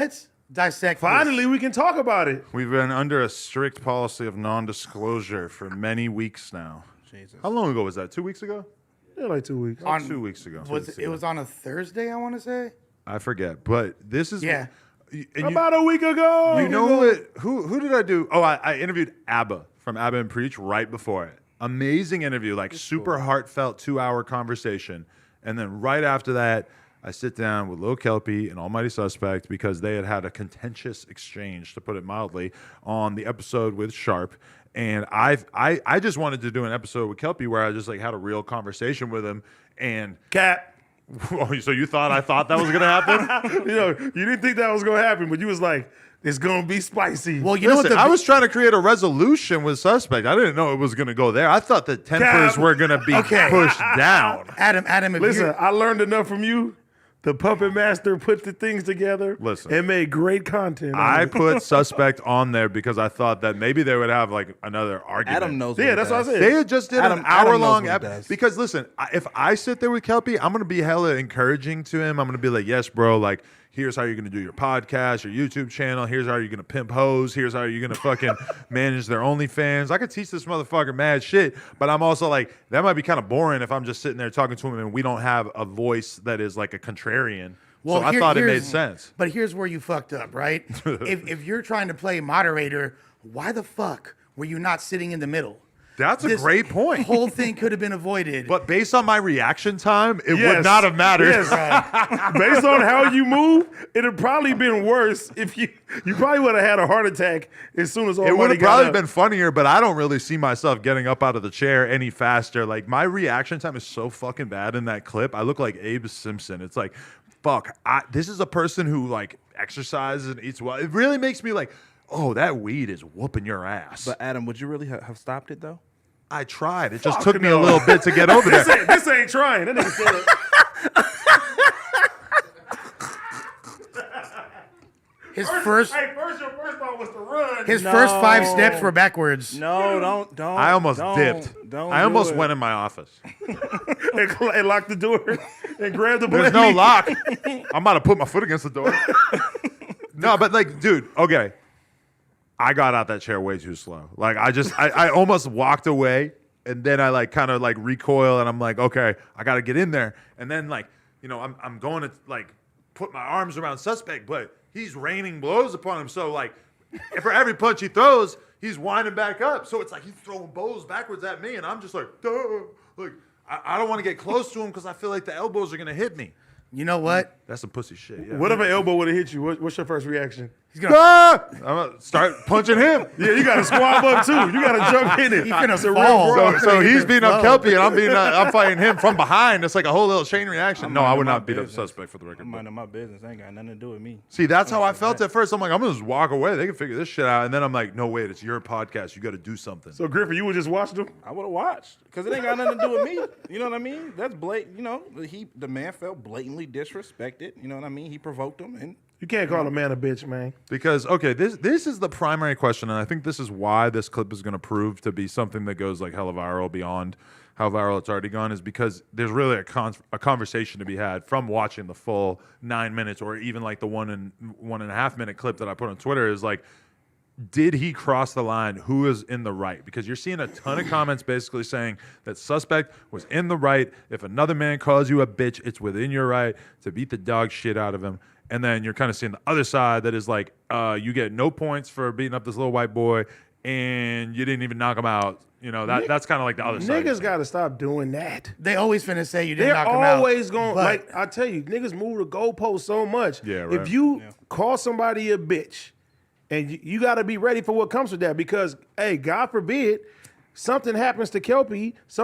Let's dissect Finally, we can talk about it. We've been under a strict policy of non-disclosure for many weeks now. Jesus. How long ago was that? 2 weeks ago? Yeah, like 2 weeks. Like 2 weeks ago. It was on a Thursday, I want to say. I forget, but this is Yeah. About a week ago. You know what? Who did I do? Oh, I interviewed ABBA from ABBA and Preach right before it. Amazing interview, like super heartfelt 2-hour conversation. And then right after that, I sit down with Lil Kelpy and Almighty Suspect because they had a contentious exchange, to put it mildly, on the episode with Sharp. And I just wanted to do an episode with Kelpy where I just like had a real conversation with him. And Cat. So you thought I thought that was gonna happen? You know, you didn't think that was gonna happen, but you was like, it's gonna be spicy. Well, you know Listen, what? I was trying to create a resolution with Suspect. I didn't know it was gonna go there. I thought the tempers were gonna be pushed down. Adam, if Listen, you're- I learned enough from you. The puppet master put the things together. Listen. and made great content. I put Suspect on there because I thought that maybe they would have like another argument. Adam knows. Yeah, what he that's what I does. said. They had just did Adam an knows hour-long what he episode. does. Because listen, if I sit there with Kelpy, I'm gonna be hella encouraging to him. I'm gonna be like, yes, bro, like here's how you're gonna do your podcast, your YouTube channel. Here's how you're gonna pimp hoes. Here's how you're gonna fucking manage their OnlyFans. I could teach this motherfucker mad shit, but I'm also like, that might be kind of boring if I'm just sitting there talking to him and we don't have a voice that is like a contrarian. Well, so I thought it made sense. But here's where you fucked up, right? if you're trying to play moderator, why the fuck were you not sitting in the middle? That's a This great point. Whole thing could have been avoided. But based on my reaction time, it Yes. would not have mattered. Yes. Based on how you move, it'd probably been worse if you probably would have had a heart attack as soon as It would Almighty have got probably up. been funnier, but I don't really see myself getting up out of the chair any faster. Like, my reaction time is so fucking bad in that clip. I look like Abe Simpson. It's like, fuck, this is a person who, like, exercises and eats well. It really makes me like, oh, that weed is whooping your ass. But Adam, would you really have stopped it though? I tried. It just Fuck took me a no. little bit to get over there. This ain't trying. That nigga said it. his first Hey, your first thought was to run. his first 5 steps were backwards. No, don't. I almost don't, dipped. Don't I almost do it. went in my office. and locked the door and grabbed the There's no lock. I'm about to put my foot against the door. No, but like, dude, okay. I got out that chair way too slow. Like, I almost walked away, and then I like kind of like recoil, and I'm like, okay, I got to get in there. And then like, you know, I'm going to like put my arms around Suspect, but he's raining blows upon him. So like, for every punch he throws, he's winding back up. So it's like he's throwing blows backwards at me, and I'm just like, duh. Like, I don't want to get close to him because I feel like the elbows are gonna hit me. You know what? That's some pussy shit. Yeah. What if an elbow would have hit you? What's your first reaction? He's gonna I'm gonna start punching him. Yeah, you got to squab up too. You got to jump in it. He's gonna It's a fall. real brawl. So he's beating up Slow. Kelpy, and I'm fighting him from behind. It's like a whole little chain reaction. No, I would minding not my beat up business. Suspect for the record. I'm but- minding my business. Ain't got nothing to do with me. See, that's how I felt at first. I'm like, I'm gonna just walk away. They can figure this shit out. And then I'm like, no, wait, it's your podcast. You got to do something. So Griffin, you would just watch them? I would have watched because it ain't got nothing to do with me. You know what I mean? That's blatant. You know, the man felt blatantly disrespected. You know what I mean? He provoked him, and You can't call a man a bitch, man. Because, okay, this is the primary question, and I think this is why this clip is going to prove to be something that goes like hella viral beyond how viral it's already gone, is because there's really a conversation to be had from watching the full 9 minutes, or even like the 1.5 minute clip that I put on Twitter. Is like, did he cross the line? Who is in the right? Because you're seeing a ton of comments basically saying that Suspect was in the right. If another man calls you a bitch, it's within your right to beat the dog shit out of him. And then you're kind of seeing the other side that is like, you get no points for beating up this little white boy, and you didn't even knock him out. You know, that's kind of like the other side. Niggas got to stop doing that. They always finna say you didn't They're knock him out. always going, but like, I tell you, niggas move the goalpost so much. Yeah, right. If you call somebody a bitch, and you got to be ready for what comes with that, because, hey, God forbid, something happens to Kelpy,